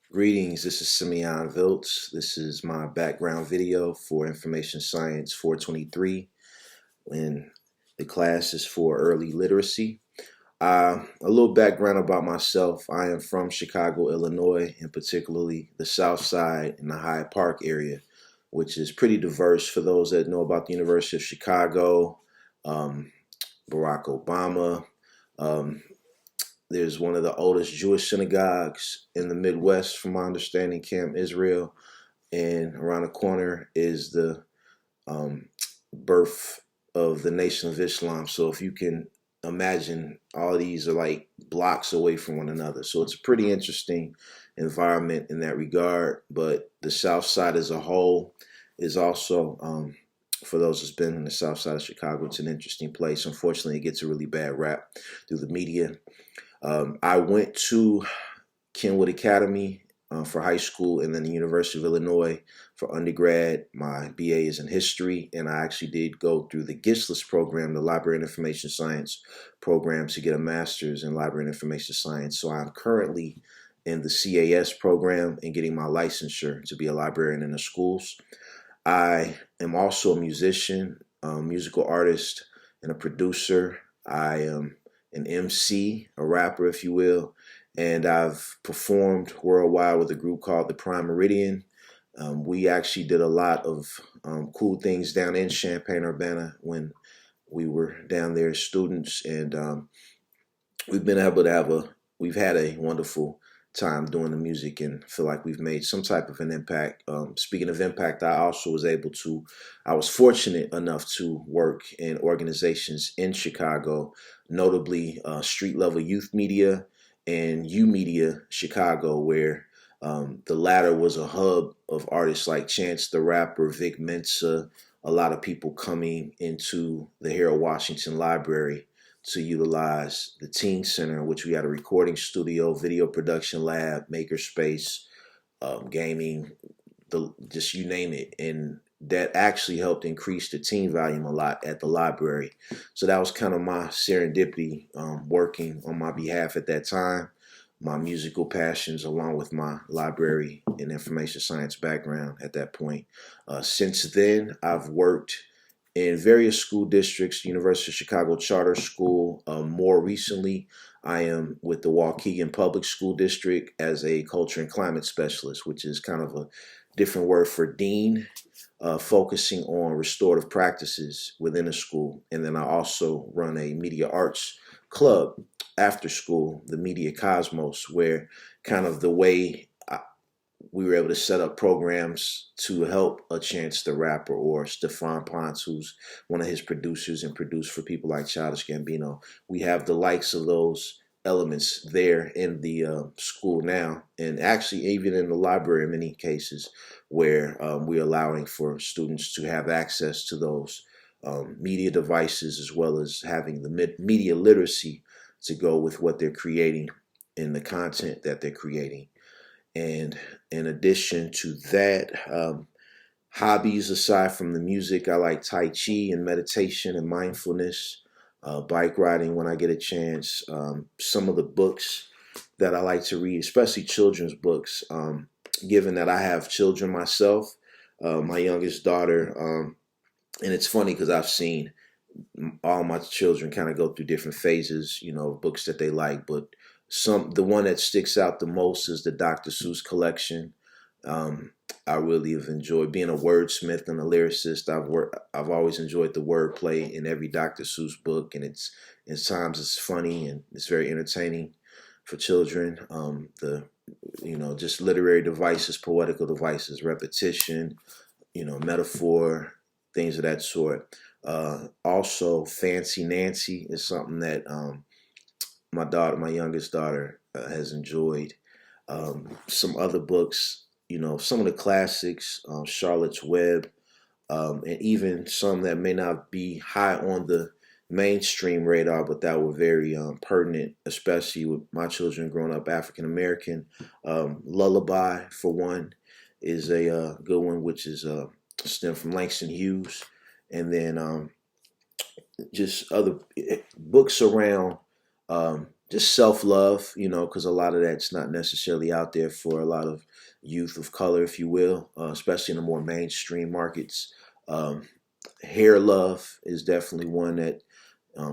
Greetings, this is Simeon Viltz. This is my background video for Information Science 423 when the class is for early literacy. A little background about myself. I am from Chicago, Illinois, and particularly the South Side and the Hyde Park area, which is pretty diverse for those that know about the University of Chicago, Barack Obama. Um, There's one of the oldest Jewish synagogues in the Midwest, from my understanding, Camp Israel. And around the corner is the um, birth of the Nation of Islam. So if you can imagine, all of these are like blocks away from one another. So it's a pretty interesting environment in that regard. But the South Side as a whole is also, for those that's been in the South Side of Chicago, it's an interesting place. Unfortunately, it gets a really bad rap through the media. I went to Kenwood Academy for high school, and then the University of Illinois for undergrad. My BA is in history, and I actually did go through the GSLIS program, the Library and Information Science program, to get a master's in Library and Information Science. So I'm currently in the CAS program and getting my licensure to be a librarian in the schools. I am also a musician, musical artist, and a producer. I am an MC, a rapper, if you will, and I've performed worldwide with a group called the Prime Meridian. We actually did a lot of cool things down in Champaign-Urbana when we were down there as students, and we've been able to we've had a wonderful time doing the music and feel like we've made some type of an impact. Speaking of impact, I was fortunate enough to work in organizations in Chicago, notably Street Level Youth Media and U Media Chicago, where the latter was a hub of artists like Chance the Rapper, Vic Mensa, a lot of people coming into the Harold Washington Library to utilize the Teen Center, in which we had a recording studio, video production lab, makerspace, gaming, just you name it. And that actually helped increase the teen volume a lot at the library. So that was kind of my serendipity, working on my behalf at that time, my musical passions along with my library and information science background at that point. Since then, I've worked in various school districts, University of Chicago Charter School. More recently, I am with the Waukegan Public School District as a culture and climate specialist, which is kind of a different word for dean, focusing on restorative practices within a school. And then I also run a media arts club after school, the Media Cosmos, where kind of the way we were able to set up programs to help a Chance the Rapper or Stefan Ponce, who's one of his producers and produced for people like Childish Gambino. We have the likes of those elements there in the school now, and actually even in the library in many cases, where we're allowing for students to have access to those media devices, as well as having the media literacy to go with what they're creating and the content that they're creating. And in addition to that, hobbies aside from the music, I like Tai Chi and meditation and mindfulness, bike riding when I get a chance. Some of the books that I like to read, especially children's books, given that I have children myself, my youngest daughter, and it's funny because I've seen all my children kind of go through different phases, books that they like, but the one that sticks out the most is the Dr. Seuss collection. I really have enjoyed being a wordsmith and a lyricist. I've always enjoyed the wordplay in every Dr. Seuss book, and at times it's funny and it's very entertaining for children. Just literary devices, poetical devices, repetition, metaphor, things of that sort. Also, Fancy Nancy is something that my youngest daughter, has enjoyed. Some other books, some of the classics, Charlotte's Web, and even some that may not be high on the mainstream radar, but that were very pertinent, especially with my children growing up African American. Lullaby, for one, is a good one, which is stemmed from Langston Hughes. And then just other books around just self-love, you know, because a lot of that's not necessarily out there for a lot of youth of color, if you will, especially in the more mainstream markets. Um, Hair love is definitely one that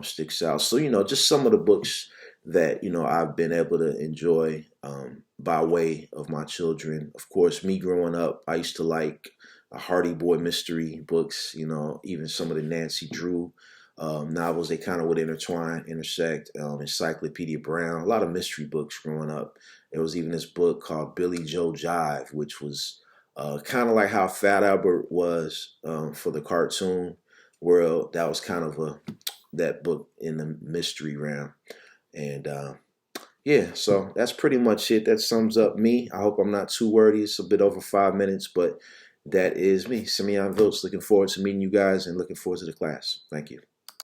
sticks out. So, you know, just some of the books that, you know, I've been able to enjoy by way of my children. Of course, me growing up, I used to like Hardy Boy mystery books, you know, even some of the Nancy Drew novels. They kind of would intertwine, intersect. Encyclopedia Brown, a lot of mystery books growing up. There was even this book called Billy Joe Jive, which was kind of like how Fat Albert was for the cartoon world. That was kind of that book in the mystery realm. And yeah, so that's pretty much it. That sums up me. I hope I'm not too wordy. It's a bit over 5 minutes, but that is me, Simeon Viltz. Looking forward to meeting you guys and looking forward to the class. Thank you.